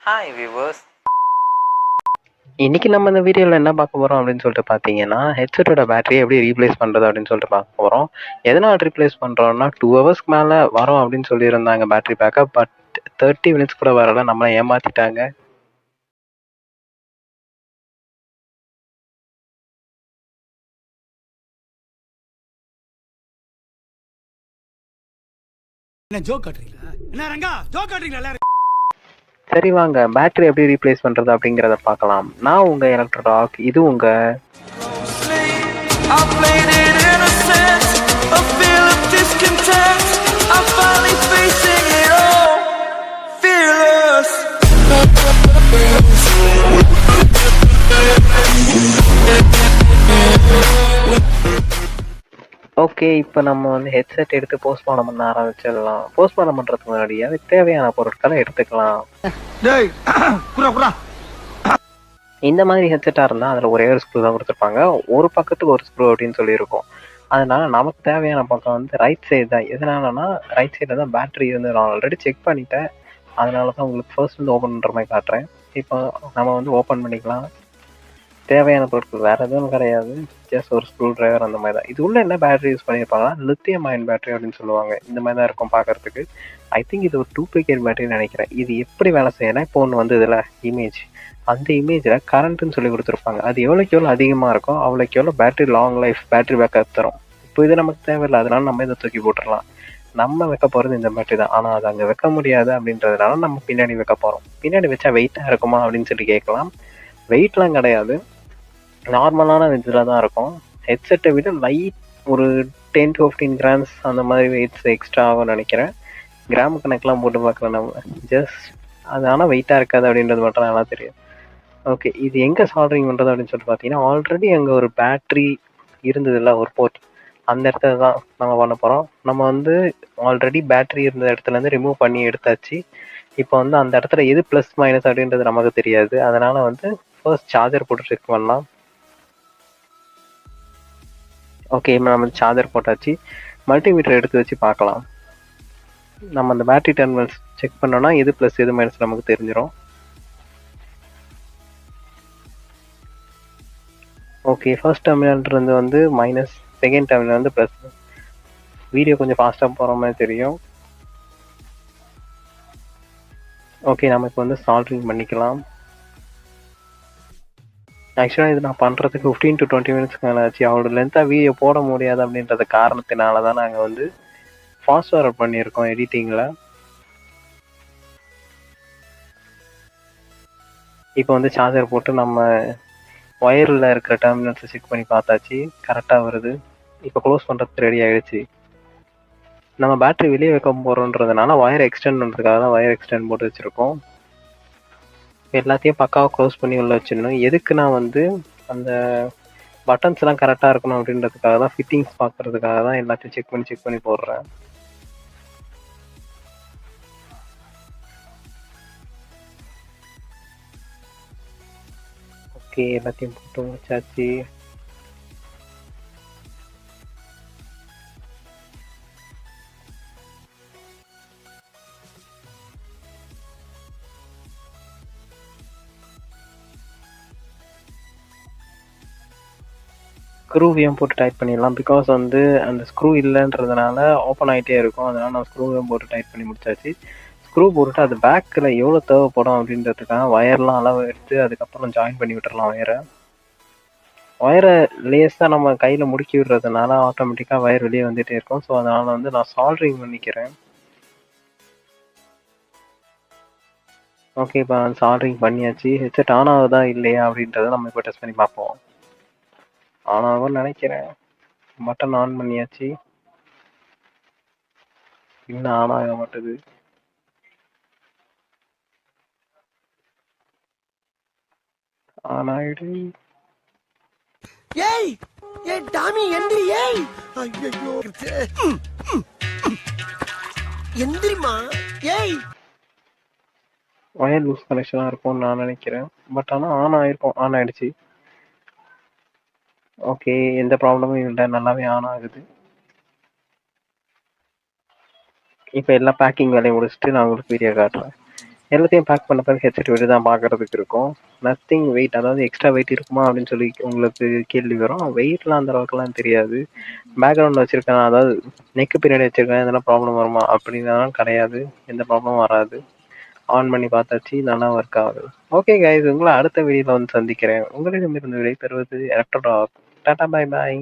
Hi viewers. இன்னைக்கு நம்ம இந்த வீடியோவில் என்ன பார்க்க போகிறோம் அப்படின்னு சொல்லிட்டு பார்த்தீங்கன்னா, ஹெட்செட்டோட பேட்டரியை எப்படி ரீப்ளேஸ் பண்ணுறது அப்படின்னு சொல்லிட்டு பார்க்க போகிறோம். எதனால் ரீப்ளேஸ் பண்ணுறோம்னா 2 ஹவர்ஸ்க்கு மேலே வரும் அப்படின்னு சொல்லியிருந்தாங்க பேட்டரி பேக்கப். பட் 30 மினிட்ஸ் கூட வரல, நம்மளை ஏமாற்றிட்டாங்க. சரி வாங்க பேட்டரி எப்படி ரீப்ளேஸ் பண்ணுறது அப்படிங்கிறத பார்க்கலாம். நான் உங்கள் எலக்ட்ராக், இது உங்கள் ஓகே. இப்போ நம்ம வந்து ஹெட்செட் எடுத்து போஸ்ட்மார்ட்டம் பண்ண ஆரம்பிச்சிடலாம். போஸ்ட்மார்ட்டம் பண்ணுறதுக்கு முன்னாடி அதுக்கு தேவையான பொருட்களை எடுத்துக்கலாம். இந்த மாதிரி ஹெட்செட்டாக இருந்தால் அதில் ஒரே ஒரு ஸ்க்ரூ தான் கொடுத்துருப்பாங்க. ஒரு பக்கத்துக்கு ஒரு ஸ்க்ரூ அப்படின்னு சொல்லியிருக்கோம். அதனால நமக்கு தேவையான பக்கம் வந்து ரைட் சைடு தான். எதனாலனா ரைட் சைடில் தான் பேட்டரி வந்து நான் ஆல்ரெடி செக் பண்ணிட்டேன். அதனால தான் உங்களுக்கு ஃபர்ஸ்ட் வந்து ஓப்பன் பண்ணுற மாதிரி காட்டுறேன். இப்போ நம்ம வந்து ஓப்பன் பண்ணிக்கலாம். தேவையான பொருட்கள் வேறு எதுவும் கிடையாது, ஜஸ்ட் ஒரு ஸ்க்ரூ ட்ரைவர் அந்த மாதிரி தான். இது உள்ள என்ன பேட்டரி யூஸ் பண்ணியிருப்பாங்கன்னா லித்தியம் அயன் பேட்டரி அப்படின்னு சொல்லுவாங்க. இந்த மாதிரி தான் இருக்கும் பார்க்குறதுக்கு. ஐ திங்க் இது ஒரு டூப்ளிகேட் பேட்டரின்னு நினைக்கிறேன். இது எப்படி வேலை செய்யலாம், இப்போ ஒன்று வந்து இதில் இமேஜ், அந்த இமேஜில் கரண்ட்டுன்னு சொல்லி கொடுத்துருப்பாங்க. அது எவ்வளோக்கு எவ்வளோ அதிகமாக இருக்கும் அவ்வளோக்கு எவ்வளோ battery long life, battery backup தரும். இப்போ இது நமக்கு தேவையில்லை, அதனால நம்ம இதை தூக்கி போட்டுடலாம். நம்ம வைக்க போகிறது இந்த பேட்டரி தான், ஆனால் அது அங்கே வைக்க முடியாது அப்படின்றதுனால நம்ம பின்னாடி வைக்க போகிறோம். பின்னாடி வச்சா வெயிட்டாக இருக்குமா அப்படின்னு சொல்லி கேட்கலாம். வெயிட்லாம் கிடையாது, நார்மலான இதில் தான் இருக்கும். ஹெட்செட்டை விட லைட் ஒரு 10 to 15 கிராம்ஸ் அந்த மாதிரி வெயிட்ஸ் எக்ஸ்ட்ரா ஆகும்னு நினைக்கிறேன். கிராம் கணக்கெலாம் போட்டு பார்க்கலாம் நம்ம, ஜஸ்ட் அது ஆனால் வெயிட்டாக இருக்காது அப்படின்றது மட்டும் நல்லா தெரியும். ஓகே, இது எங்கே சால்ட்ரிங் பண்ணுறது அப்படின்னு சொல்லிட்டு பார்த்தீங்கன்னா, ஆல்ரெடி அங்கே ஒரு பேட்ரி இருந்ததில்ல, ஒரு போர்ட், அந்த இடத்துல தான் நம்ம பண்ண போகிறோம். நம்ம வந்து ஆல்ரெடி பேட்ரி இருந்த இடத்துலேருந்து ரிமூவ் பண்ணி எடுத்தாச்சு. இப்போ வந்து அந்த இடத்துல எது ப்ளஸ் மைனஸ் அப்படின்றது நமக்கு தெரியாது. அதனால் வந்து ஃபர்ஸ்ட் சார்ஜர் போட்டு செக் பண்ணலாம். ஓகே, நம்ம சார்ஜர் போட்டாச்சு. மல்டிமீட்டர் எடுத்து வச்சு பார்க்கலாம். நம்ம அந்த பேட்டரி டெர்மினல்ஸ் செக் பண்ணோன்னா எது ப்ளஸ் எது மைனஸ் நமக்கு தெரிஞ்சிடும். ஓகே, ஃபர்ஸ்ட் டெர்மினல்ன்றது வந்து மைனஸ், செகண்ட் டெர்மினல் வந்து ப்ளஸ். வீடியோ கொஞ்சம் ஃபாஸ்ட்டாக போகிற மாதிரி தெரியும். ஓகே, நம்ம இப்போ வந்து சால்ட்ரிங் பண்ணிக்கலாம். ஆக்சுவலாக இது நான் பண்ணுறதுக்கு 15 to 20 மினிட்ஸ்க்கு மேலே ஆச்சு. அவரோட லென்த்தாக வீடியோ போட முடியாது அப்படின்றது காரணத்தினால தான் நாங்கள் வந்து ஃபாஸ்ட் ஃபார்வர்ட் பண்ணியிருக்கோம் எடிட்டிங்கில். இப்போ வந்து சார்ஜர் போட்டு நம்ம ஒயரில் இருக்கிற டெர்மினல்ஸை செக் பண்ணி பார்த்தாச்சு, கரெக்டாக வருது. இப்போ க்ளோஸ் பண்ணுறதுக்கு ரெடி ஆகிடுச்சு. நம்ம பேட்டரி வெளியே வைக்க போகிறோன்றதுனால ஒயர் எக்ஸ்டெண்ட் பண்ணுறதுக்காக தான் ஒயர் எக்ஸ்டெண்ட் போட்டு வச்சுருக்கோம். எல்லாத்தையும் பக்காவாக க்ளோஸ் பண்ணி உள்ள வச்சிடணும். எதுக்கு நான் வந்து அந்த பட்டன்ஸ்லாம் கரெக்டாக இருக்கணும் அப்படின்றதுக்காக தான், ஃபிட்டிங்ஸ் பார்க்குறதுக்காக தான் எல்லாத்தையும் செக் பண்ணி போடுறேன். ஓகே, எல்லாத்தையும் போட்டு வச்சாச்சு. ஸ்க்ரூவையும் போட்டு டைட் பண்ணிடலாம். பிகாஸ் வந்து அந்த ஸ்க்ரூ இல்லைன்றதுனால ஓப்பன் ஆகிட்டே இருக்கும். அதனால் நான் ஸ்க்ரூவையும் போட்டு டைட் பண்ணி முடிச்சாச்சு. ஸ்க்ரூ போட்டுட்டு அது பேக்கில் எவ்வளோ தேவைப்படும் அப்படின்றதுக்காக ஒயர்லாம் அளவு எடுத்து அதுக்கப்புறம் ஜாயின் பண்ணி விட்டுறலாம். ஒயரை லேஸாக நம்ம கையில் முடுக்கி விடுறதுனால ஆட்டோமேட்டிக்காக ஒயர் வெளியே வந்துகிட்டே இருக்கும். ஸோ அதனால் வந்து நான் சால்ட்ரிங் பண்ணிக்கிறேன். ஓகே, இப்போ சால்ட்ரிங் பண்ணியாச்சு. ஹெட்செட் ஆன் ஆகுதா இல்லையா அப்படின்றத நம்ம இப்போ டெஸ்ட் பண்ணி பார்ப்போம். ஆன் ஆகும்னு நினைக்கிறேன். பட்டன் ஆன் பண்ணியாச்சு, இன்னும் ஆன் ஆக மாட்டேது. ஆன் ஆயிடு. ஏய் ஏய் டாமி எந்திரி. ஏய் ஐயோ எந்திரிமா. ஏய் ஒயர் லூஸ் கனெக்ஷனாக இருக்கும்னு நான் நினைக்கிறேன். பட் ஆனால் ஆன் ஆகிருக்கும், ஆன் ஆகிடுச்சு. ஓகே, எந்த ப்ராப்ளமும் இல்லை, நல்லாவே ஆன் ஆகுது. இப்போ எல்லா பேக்கிங் வேலையை முடிச்சுட்டு நான் உங்களுக்கு வீடியோ காட்டுறேன். எல்லாத்தையும் பேக் பண்ண பிறகு ஹெட்செட் வெளியே தான் பார்க்கறதுக்கு இருக்கும். நத்திங் வெயிட், அதாவது எக்ஸ்ட்ரா வெயிட் இருக்குமா அப்படின்னு சொல்லி உங்களுக்கு கேள்வி வரும். வெயிட்லாம் அந்த அளவுக்குலாம் தெரியாது. பேக்ரவுண்ட் வச்சிருக்கேன், அதாவது நெக்கு பின்னாடி வச்சிருக்கேன், எதனா ப்ராப்ளம் வருமா அப்படின்னாலும் கிடையாது, எந்த ப்ராப்ளமும் வராது. ஆன் பண்ணி பார்த்தாச்சு, நல்லா ஒர்க் ஆகுது. ஓகே கைஸ், உங்களை அடுத்த வீடியோவில் வந்து சந்திக்கிறேன். உங்களிடமிருந்து விடை பெறுவது எலக்ட்ரோ டாக். டாடா பை பாய்.